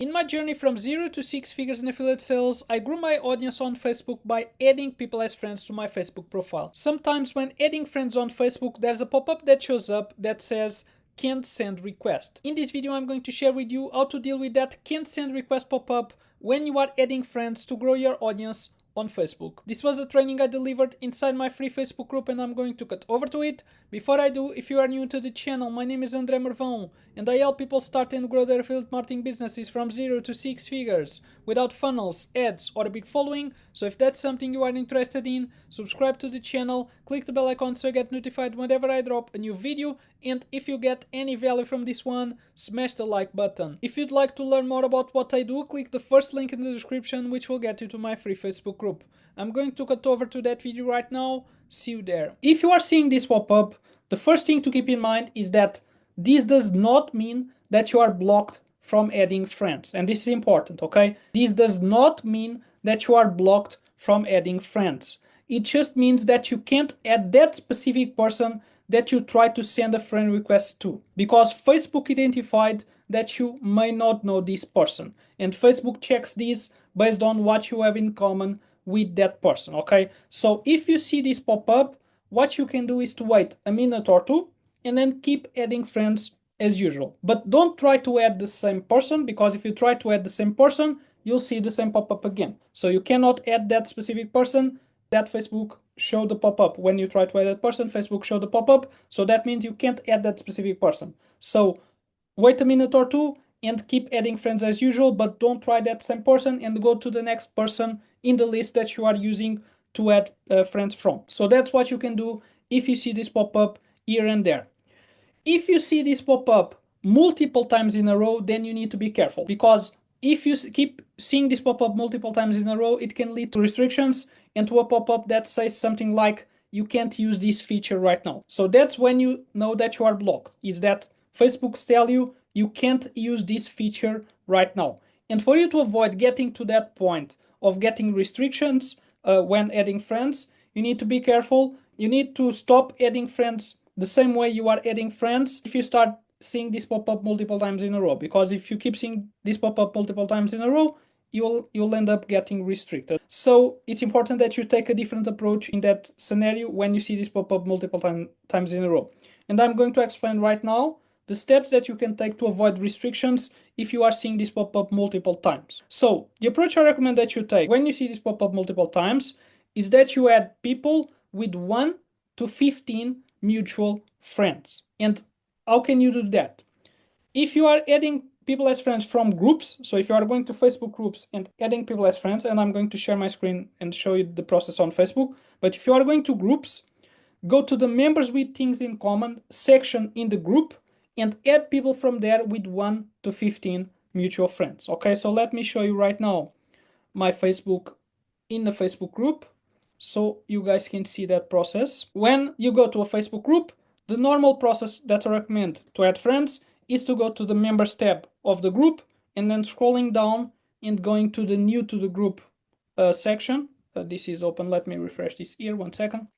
In my journey from 0 to 6 figures in affiliate sales, I grew my audience on Facebook by adding people as friends to my Facebook profile. Sometimes when adding friends on Facebook, there's a pop-up that shows up that says can't send request. In this video, I'm going to share with you how to deal with that can't send request pop-up when you are adding friends to grow your audience on Facebook. This was a training I delivered inside my free Facebook group and I'm going to cut over to it. Before I do, if you are new to the channel, my name is André Marvão and I help people start and grow their affiliate marketing businesses from 0 to 6 figures without funnels, ads or a big following. So if that's something you are interested in, subscribe to the channel, click the bell icon so you get notified whenever I drop a new video, and if you get any value from this one, smash the like button. If you'd like to learn more about what I do, click the first link in the description, which will get you to my free Facebook group. I'm going to cut over to that video right now. See you there. If you are seeing this pop-up, the first thing to keep in mind is that this does not mean that you are blocked from adding friends. And this is important, okay? This does not mean that you are blocked from adding friends. It just means that you can't add that specific person that you try to send a friend request to, because Facebook identified that you may not know this person, and Facebook checks this based on what you have in common with that person, okay? So if you see this pop up, what you can do is to wait a minute or two and then keep adding friends as usual. But don't try to add the same person, because if you try to add the same person, you'll see the same pop-up again. So you cannot add that specific person. That Facebook show the pop-up. When you try to add that person, Facebook show the pop-up. So that means you can't add that specific person. So wait a minute or two and keep adding friends as usual, but don't try that same person and go to the next person in the list that you are using to add friends from. So that's what you can do if you see this pop-up here and there. If you see this pop up multiple times in a row, then you need to be careful, because if you keep seeing this pop up multiple times in a row, it can lead to restrictions and to a pop up that says something like you can't use this feature right now. So that's when you know that you are blocked, is that Facebook's tell you you can't use this feature right now. And for you to avoid getting to that point of getting restrictions when adding friends, you need to be careful. You need to stop adding friends the same way you are adding friends if you start seeing this pop-up multiple times in a row, because if you keep seeing this pop-up multiple times in a row, you'll end up getting restricted. So it's important that you take a different approach in that scenario when you see this pop-up multiple times in a row. And I'm going to explain right now the steps that you can take to avoid restrictions if you are seeing this pop-up multiple times. So the approach I recommend that you take when you see this pop-up multiple times is that you add people with 1 to 15 mutual friends. And how can you do that? If you are adding people as friends from groups, so if you are going to Facebook groups and adding people as friends, and I'm going to share my screen and show you the process on Facebook, but if you are going to groups, go to the members with things in common section in the group and add people from there with 1 to 15 mutual friends. Okay, so let me show you right now my Facebook in the Facebook group, so you guys can see that process. When you go to a Facebook group, the normal process that I recommend to add friends is to go to the members tab of the group and then scrolling down and going to the new to the group section. This is open. Let me refresh this here, 1 second.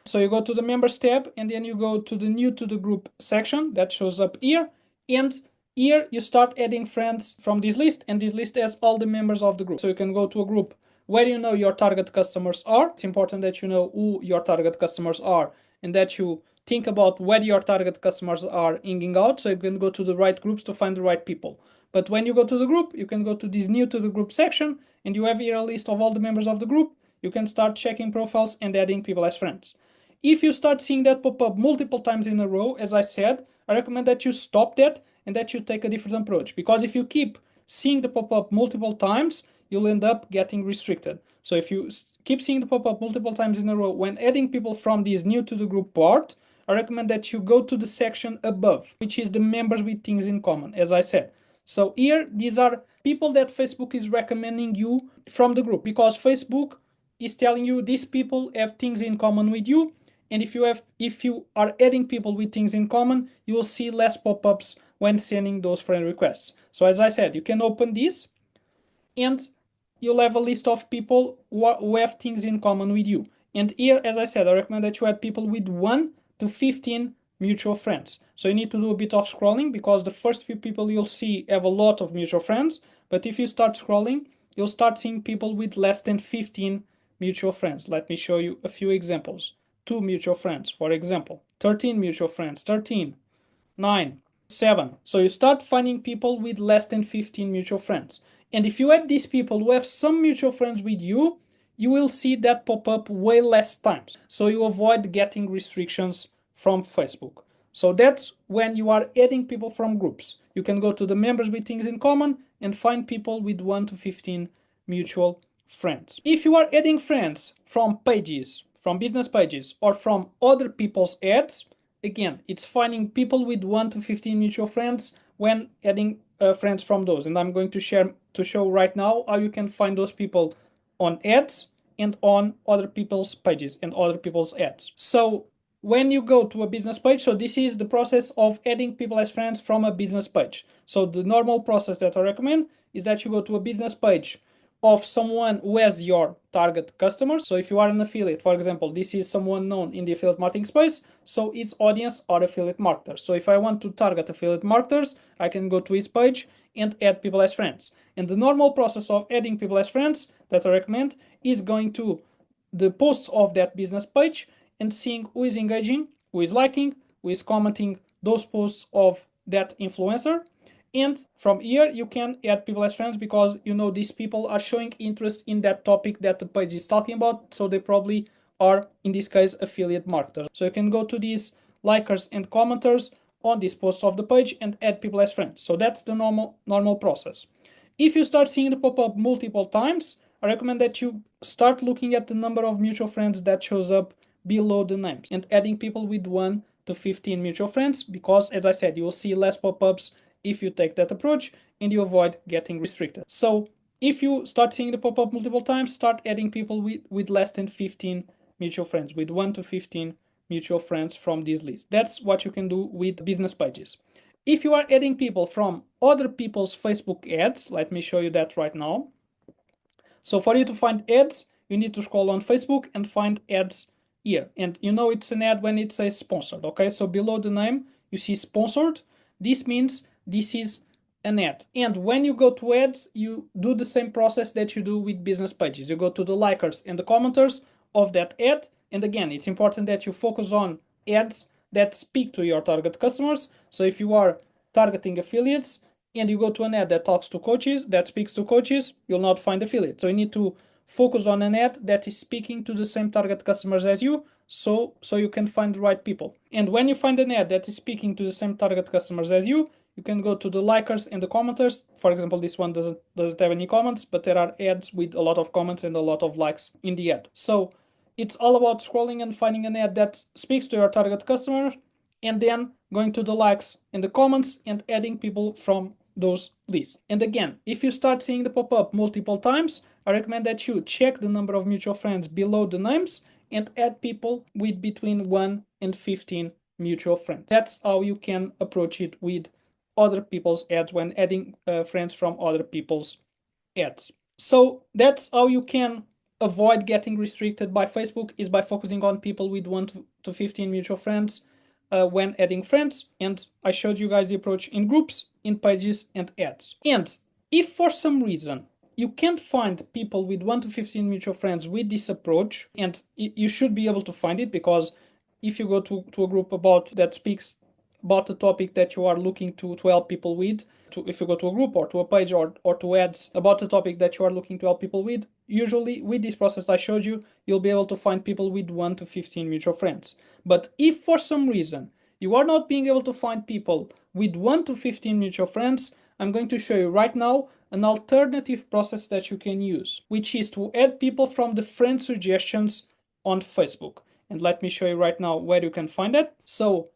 So you go to the members tab and then you go to the new to the group section that shows up here, and here you start adding friends from this list, and this list has all the members of the group. So you can go to a group where you know your target customers are. It's important that you know who your target customers are and that you think about where your target customers are hanging out, so you can go to the right groups to find the right people. But when you go to the group, you can go to this new to the group section and you have here a list of all the members of the group. You can start checking profiles and adding people as friends. If you start seeing that pop up multiple times in a row, as I said, I recommend that you stop that and that you take a different approach, because if you keep seeing the pop up multiple times, you'll end up getting restricted. So if you keep seeing the pop up multiple times in a row when adding people from this new to the group part, I recommend that you go to the section above, which is the members with things in common, as I said. So here, these are people that Facebook is recommending you from the group, because Facebook is telling you these people have things in common with you. And if you are adding people with things in common, you will see less pop-ups when sending those friend requests. So as I said, you can open this and you'll have a list of people who have things in common with you. And here, as I said, I recommend that you add people with 1 to 15 mutual friends. So you need to do a bit of scrolling, because the first few people you'll see have a lot of mutual friends, But if you start scrolling, you'll start seeing people with less than 15 mutual friends. Let me show you a few examples. 2 mutual friends, for example. 13 mutual friends, 13, 9, 7. So you start finding people with less than 15 mutual friends. And if you add these people who have some mutual friends with you, you will see that pop up way less times. So you avoid getting restrictions from Facebook. So that's when you are adding people from groups. You can go to the members with things in common and find people with 1 to 15 mutual friends. If you are adding friends from pages, from business pages, or from other people's ads, again, it's finding people with 1 to 15 mutual friends when adding friends from those. And I'm going to show right now how you can find those people on ads and on other people's pages and other people's ads. So when you go to a business page, so this is the process of adding people as friends from a business page. So the normal process that I recommend is that you go to a business page of someone who has your target customers. So if you are an affiliate, for example, this is someone known in the affiliate marketing space, so his audience are affiliate marketers. So if I want to target affiliate marketers, I can go to his page and add people as friends. And the normal process of adding people as friends that I recommend is going to the posts of that business page and seeing who is engaging, who is liking, who is commenting those posts of that influencer. And from here, you can add people as friends because you know these people are showing interest in that topic that the page is talking about. So they probably are, in this case, affiliate marketers. So you can go to these likers and commenters on this post of the page and add people as friends. So that's the normal process. If you start seeing the pop-up multiple times, I recommend that you start looking at the number of mutual friends that shows up below the names and adding people with 1 to 15 mutual friends because, as I said, you will see less pop-ups if you take that approach and you avoid getting restricted. So if you start seeing the pop-up multiple times, start adding people with less than 15 mutual friends, with 1 to 15 mutual friends from this list. That's what you can do with business pages. If you are adding people from other people's Facebook ads, let me show you that right now. So for you to find ads, you need to scroll on Facebook and find ads here. And you know it's an ad when it says sponsored, okay? So below the name, you see sponsored. This means this is an ad. And when you go to ads, you do the same process that you do with business pages. You go to the likers and the commenters of that ad. And again, it's important that you focus on ads that speak to your target customers. So if you are targeting affiliates, and you go to an ad that talks to coaches, that speaks to coaches, you'll not find affiliates. So you need to focus on an ad that is speaking to the same target customers as you, so you can find the right people. And when you find an ad that is speaking to the same target customers as you can go to the likers and the commenters. For example, this one doesn't have any comments, but there are ads with a lot of comments and a lot of likes in the ad. So it's all about scrolling and finding an ad that speaks to your target customer, and then going to the likes and the comments and adding people from those lists. And again, if you start seeing the pop-up multiple times, I recommend that you check the number of mutual friends below the names and add people with between 1 and 15 mutual friends. That's how you can approach it with other people's ads when adding friends from other people's ads. So that's how you can avoid getting restricted by Facebook, is by focusing on people with 1 to 15 mutual friends when adding friends. And I showed you guys the approach in groups, in pages, and ads. And if for some reason you can't find people with 1 to 15 mutual friends with this approach, and you should be able to find it, because if you go to a group that speaks about the topic that you are looking to help people with, if you go to a group or to a page or to ads about the topic that you are looking to help people with, usually with this process I showed you, you'll be able to find people with 1 to 15 mutual friends. But if for some reason you are not being able to find people with 1 to 15 mutual friends, I'm going to show you right now an alternative process that you can use, which is to add people from the friend suggestions on Facebook. And let me show you right now where you can find it. So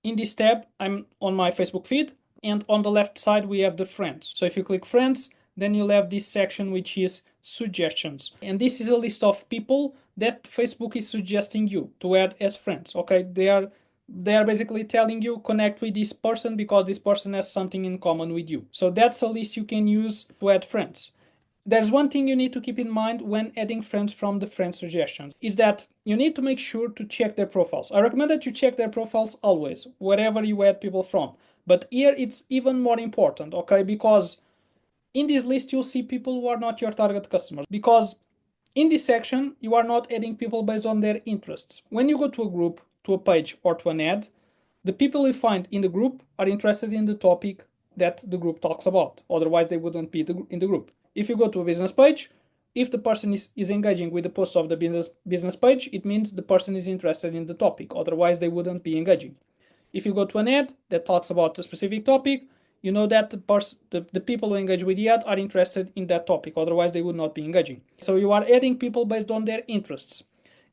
in this tab, I'm on my Facebook feed, and on the left side we have the friends. So if you click friends, then you'll have this section which is suggestions. And this is a list of people that Facebook is suggesting you to add as friends. Okay, they are basically telling you connect with this person because this person has something in common with you. So that's a list you can use to add friends. There's one thing you need to keep in mind when adding friends from the friend suggestions, is that you need to make sure to check their profiles. I recommend that you check their profiles always, wherever you add people from. But here it's even more important, okay? Because in this list you'll see people who are not your target customers, because in this section you are not adding people based on their interests. When you go to a group, to a page, or to an ad, the people you find in the group are interested in the topic that the group talks about. Otherwise, they wouldn't be in the group. If you go to a business page, if the person is engaging with the post of the business page, it means the person is interested in the topic. Otherwise, they wouldn't be engaging. If you go to an ad that talks about a specific topic, you know that the people who engage with the ad are interested in that topic. Otherwise, they would not be engaging. So you are adding people based on their interests.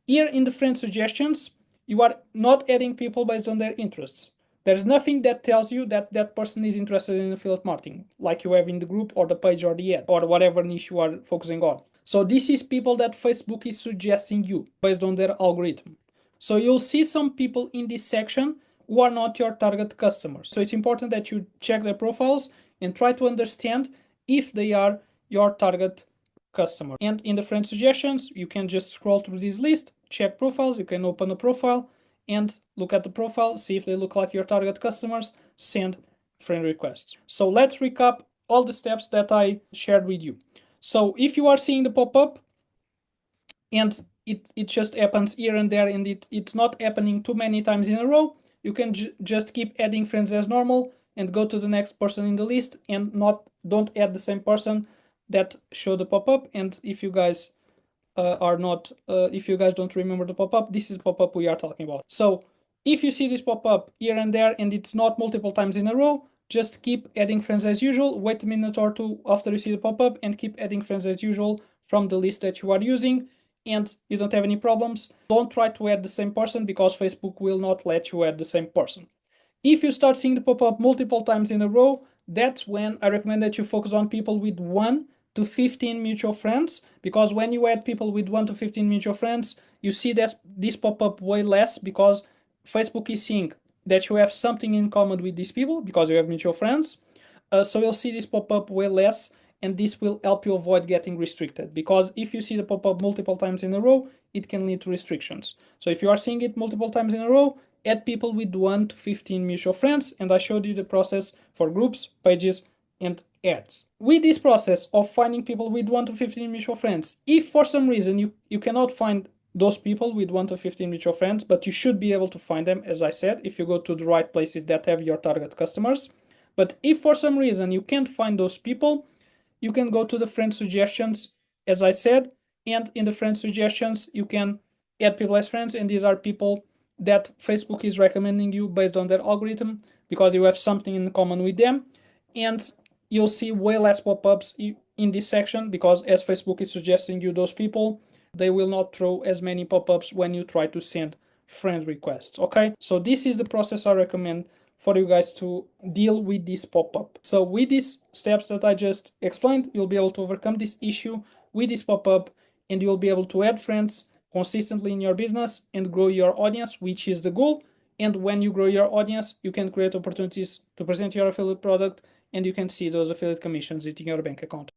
Here in the friend suggestions, you are not adding people based on their interests. There's nothing that tells you that that person is interested in affiliate marketing, like you have in the group or the page or the ad or whatever niche you are focusing on. So this is people that Facebook is suggesting you based on their algorithm. So you'll see some people in this section who are not your target customers. So it's important that you check their profiles and try to understand if they are your target customer. And in the friend suggestions, you can just scroll through this list, check profiles, you can open a profile and look at the profile, see if they look like your target customers, send friend requests. So let's recap all the steps that I shared with you. So if you are seeing the pop-up and it just happens here and there and it's not happening too many times in a row, you can just keep adding friends as normal and go to the next person in the list and don't add the same person that show the pop-up. And if you guys if you guys don't remember the pop-up, this is the pop-up we are talking about. So if you see this pop-up here and there and it's not multiple times in a row, just keep adding friends as usual. Wait a minute or two after you see the pop-up and keep adding friends as usual from the list that you are using, and you don't have any problems. Don't try to add the same person because Facebook will not let you add the same person. If you start seeing the pop-up multiple times in a row, that's when I recommend that you focus on people with 1 to 15 mutual friends, because when you add people with 1 to 15 mutual friends, you see this pop-up way less, because Facebook is seeing that you have something in common with these people because you have mutual friends. So you'll see this pop-up way less, and this will help you avoid getting restricted, because if you see the pop-up multiple times in a row, it can lead to restrictions. So if you are seeing it multiple times in a row, add people with 1 to 15 mutual friends, and I showed you the process for groups, pages, and ads. With this process of finding people with 1 to 15 mutual friends, if for some reason you cannot find those people with 1 to 15 mutual friends, but you should be able to find them, as I said, if you go to the right places that have your target customers. But if for some reason you can't find those people, you can go to the friend suggestions, as I said, and in the friend suggestions, you can add people as friends, and these are people that Facebook is recommending you based on their algorithm because you have something in common with them, and you'll see way less pop-ups in this section because as Facebook is suggesting you those people, they will not throw as many pop-ups when you try to send friend requests. Okay, so this is the process I recommend for you guys to deal with this pop-up. So with these steps that I just explained, you'll be able to overcome this issue with this pop-up, and you'll be able to add friends consistently in your business and grow your audience, which is the goal. And when you grow your audience, you can create opportunities to present your affiliate product, and you can see those affiliate commissions hitting your bank account.